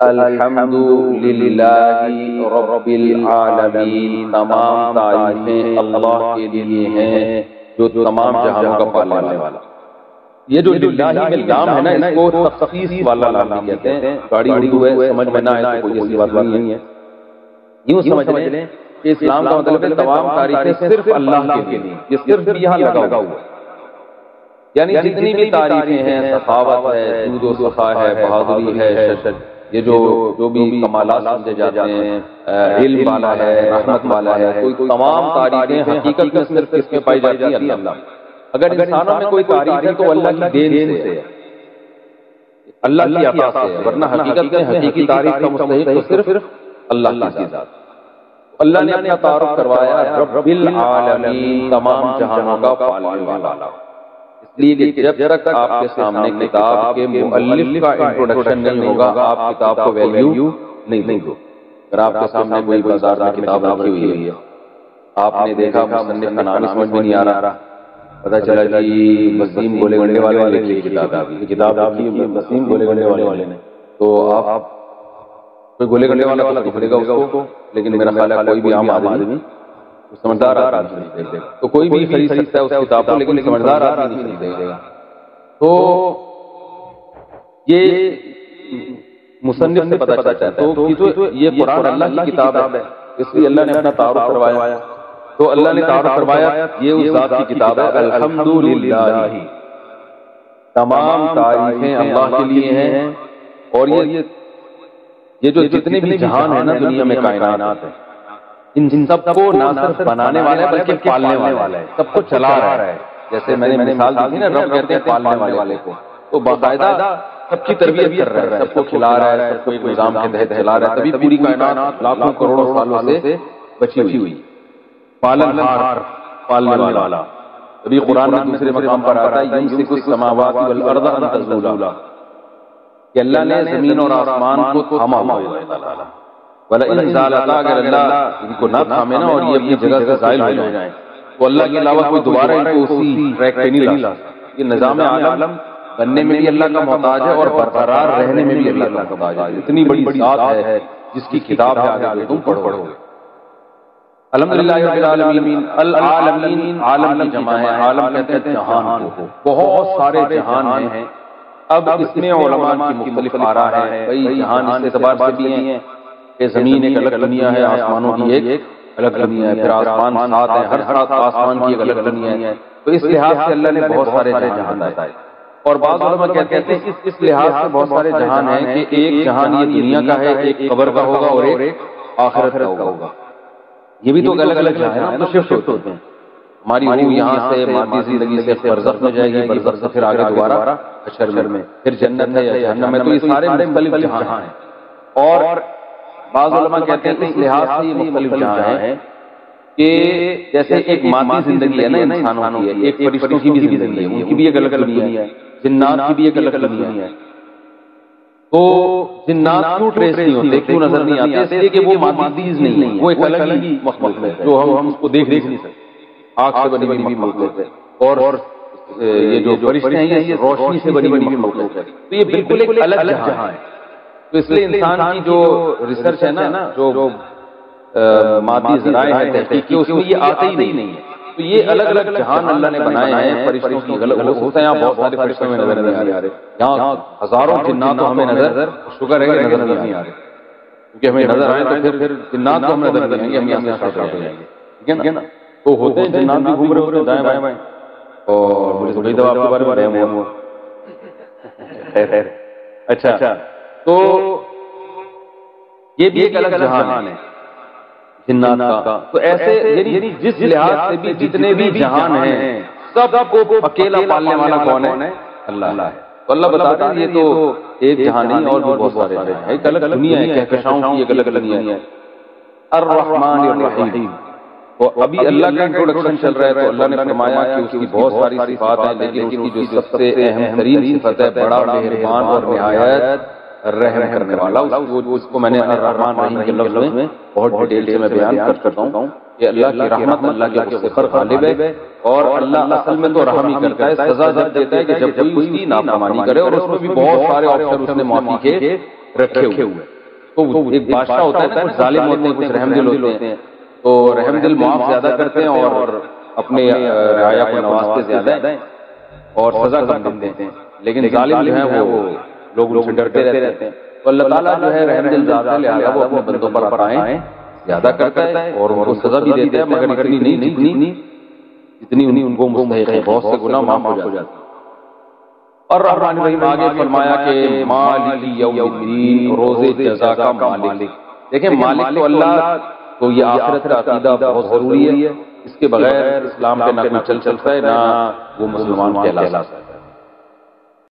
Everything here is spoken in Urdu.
الحمد للہ رب العالمین، تمام تعریفیں اللہ کے لیے ہیں جو تمام جہانوں کا پالنے والا۔ یہ جو للہ میں لام ہے نا، اس کو تخصیص والا لام کہتے ہیں۔ گاڑی اردو ہے، سمجھ میں نہ آئے تو کوئی ایسی بات نہیں ہے، یوں سمجھ لیں کہ اسلام کا مطلب ہے تمام تعریفیں صرف اللہ کے لیے۔ یہ صرف یہاں لگا ہوا ہے، یعنی جتنی بھی تعریفیں ہیں، سخاوت ہے، جود و سخا ہے، بہادری ہے، یہ جو بھی کمالات سمجھے جاتے ہیں، علم والا ہے، رحمت والا ہے، کوئی تمام تعریفیں حقیقت میں صرف کس میں پائی جاتی ہیں؟ اللہ۔ اگر انسانوں میں کوئی تعریف ہے تو اللہ کی دین سے ہے، اللہ کی عطا سے ہے، ورنہ حقیقت میں حقیقی تعریف کا مستحق تو صرف اللہ کی ذات۔ اللہ نے اپنا تعارف کروایا رب العالمین، تمام جہانوں کا پالنے والا، اس لیے کہ جب تک آپ کے سامنے کتاب کے مؤلف کا انٹروڈکشن نہیں ہوگا، آپ کتاب کو ویلیو نہیں دو۔ اگر آپ کے سامنے کوئی بازار میں کتاب رکھی ہوئی ہے، آپ نے دیکھا مصنف کا نام سمجھ میں نہیں آ رہا، پتہ چلا جی وسیم گولے گنڈے والے نے کتاب رکھی ہے، وسیم گولے گنڈے والے نے، تو آپ کوئی گولے گنڈے والا تو خریدے گا اس کو، لیکن میرا خیال ہے کوئی بھی عام آدمی، سمجھدار آدمی خریدے گا، تو کوئی بھی خرید سکتا ہے اس کتاب کو، لیکن سمجھدار آدمی نہیں خریدے گا۔ تو یہ مصنف سے پتہ چلتا ہے، تو یہ قرآن اللہ کی کتاب ہے، اس لیے اللہ نے اپنا تعارف کروایا۔ تو اللہ نے تعارف کروایا یہ اس ذات کی کتاب ہے، الحمدللہ، تمام تعریفیں اللہ کے لیے ہیں۔ اور یہ جو جتنے بھی جہان ہیں نا دنیا میں، کائنات ہے، ان سب کو نہ صرف بنانے والا ہے بلکہ پالنے والا ہے، سب کو چلا رہا ہے۔ جیسے میں نے مثال دی تھی نا، رب کہتے ہیں پالنے والے کو، تو باقاعدہ سب کی تربیت کر رہا ہے، سب کو کھلا رہا ہے، سب کو ایک نظام کے تحت چلا رہا ہے، تبھی پوری کائنات لاکھوں کروڑوں سالوں سے بچی ہوئی۔ پالن ہار، پالنے والا، ابھی قرآن میں دوسرے مقام پر آتا ہے یمسک السماوات والارض ان تزولا، کہ اللہ نے زمین اور آسمان کو تھاما ہوا ہے تعالیٰ، وَلَئِنْ زَالَتَا، اگر اللہ ان کو نہ تھامے نا اور یہ اپنی جگہ سے زائل ہو جائیں تو اللہ کے علاوہ کوئی دوبارہ ان کو اسی ٹریک پہ نہیں لا سکتا۔ یہ نظام عالم بننے میں بھی اللہ کا محتاج ہے اور برقرار رہنے میں بھی اللہ کا محتاج ہے۔ اتنی بڑی ذات ہے جس کی کتاب ہے، آگے تم پڑھو گے۔ الحمدللہ رب العالمین، العالمین عالم کی جمع ہے، عالم کہتے ہیں جہان کو، بہت سارے جہان ہیں۔ اب اس میں علماء کی مختلف آراء ہے، بھئی جہان اس اعتبار سے بھی ہیں کہ زمین ایک الگ دنیا ہے، آسمانوں کی ایک الگ دنیا ہے، پھر آسمان سات ہیں، ہر سات آسمان کی ایک الگ دنیا ہے، تو اس لحاظ سے اللہ نے بہت سارے جہان بتائے۔ اور بعض علماء کہتے ہیں کہ اس لحاظ سے بہت سارے جہان ہیں کہ ایک جہان یہ دنیا کا ہے، ایک قبر کا ہوگا اور ایک آخرت کا ہوگا۔ یہ بھی تو الگ الگ جہان ہیں، تو شفٹ ہوتے ہیں۔ ہماری روح یہاں سے مادی زندگی سے برزخ میں جائے گی، برزخ سے پھر آگے دوبارہ حشر میں، پھر جنت ہے یا جہنم ہے، تو یہ سارے مختلف جہان ہیں۔ اور بعض علماء کہتے ہیں کہ اس لحاظ سے یہ مختلف جہان ہیں کہ جیسے ایک مادی زندگی ہے نا انسانوں کی، ایک فرشتوں کی بھی زندگی ہے، ان کی بھی ایک الگ دنیا ہے، جنات کی بھی ایک الگ دنیا ہے۔ تو جنات کیوں ٹریس نہیں ہوتے، کیوں نظر نہیں آتے؟ اس لیے کہ وہ مادیز نہیں ہے، وہ ایک الگ ہی مخلوق ہے جو ہم اس کو دیکھ نہیں سکتے، آگ سے بنی ہوئی مخلوق ہے، اور یہ جو فرشتے ہیں یہ روشنی سے بنی ہوئی مخلوق ہے، تو یہ بالکل ایک الگ جہاں ہے۔ تو اس لیے انسان کی جو ریسرچ ہے نا، جو مادی ذرائع ہے تحقیق کی، اس میں یہ آتے ہی نہیں ہے۔ تو یہ الگ الگ جہان اللہ نے بنائے ہیں، فرشتوں کی غلط ہوتا ہے، یہاں بہت سارے فرشتوں میں نظر نہیں آ رہے، یہاں ہزاروں جنات تو ہمیں نظر، شکر ہے کہ نظر نہیں آ رہے، کیونکہ ہمیں نظر آئے تو پھر جنات تو ہم نظر نہیں آئیں گے، ہم یہاں سے شارٹ ہو جائیں گے، ٹھیک ہے نا؟ تو ہوتے ہیں جنات بھی گھوم رہے ہوتے ہیں دائیں بائیں، اور مجھے تو کئی دفعہ آپ کے بارے میں رہے ہوں۔ اچھا، تو یہ بھی ایک الگ جہان ہے جنات کا۔ تو ایسے یعنی جس لحاظ سے بھی جتنے بھی جہان ہیں، سب کو اکیلا پالنے والا کون ہے؟ اللہ ہے۔ تو اللہ بتاتا ہے یہ تو ایک جہان نہیں، اور بھی بہت سارے ہیں، ایک الگ دنیا ہے، کہکشاؤں کی ایک الگ دنیا ہے۔ الرحمن الرحیم، تو ابھی اللہ کا انٹروڈکشن چل رہا ہے، تو اللہ نے فرمایا کہ اس کی بہت ساری صفات ہیں، لیکن اس کی جو سب سے اہم ترین صفت ہے، بڑا مہربان اور نہایت رحم کرنے والا، اس کو میں نے الرحمن الرحیم کے لفظ میں بہت ڈیٹیل سے میں بیان کر چکا ہوں کہ اللہ کی رحمت اللہ کے غصے پر غالب ہے، اور اللہ اصل میں تو رحم ہی کرتا ہے، سزا جب دیتا ہے کہ جب کوئی اس کی نافرمانی کرے، اور اس میں بھی بہت سارے آپشن اس نے معافی کے رکھے ہوئے. تو ایک بادشاہ ہوتا ہے نا، کچھ ظالم ہوتے ہیں، کچھ رحم دل ہوتے ہیں. تو رحم دل معاف زیادہ کرتے ہیں اور اپنے رعایا کو نوازتے زیادہ ہیں اور سزا کم دیتے ہیں. لیکن ظالم جو ہیں وہ لوگ ان سے ڈرتے رہتے ہیں. تو اللہ تعالیٰ جو ہے رحم دل ذات ہے، لہٰذا وہ اپنے بندوں پر عطائیں زیادہ کرتا ہے اور ان کو سزا بھی دیتا ہے، مگر اتنی نہیں جتنی ان کو مستحق ہے. بہت سے گناہ معاف ہو جاتے ہیں. اور الرحمن الرحیم آگے فرمایا کہ مالک یوم الدین، روز جزا کا مالک. دیکھیں مالک تو اللہ، تو یہ آخرت کا عقیدہ بہت ضروری ہے. اس کے بغیر اسلام پہ نہ کوئی چل سکتا ہے، نہ وہ مسلمان کہلا سکتا ہے.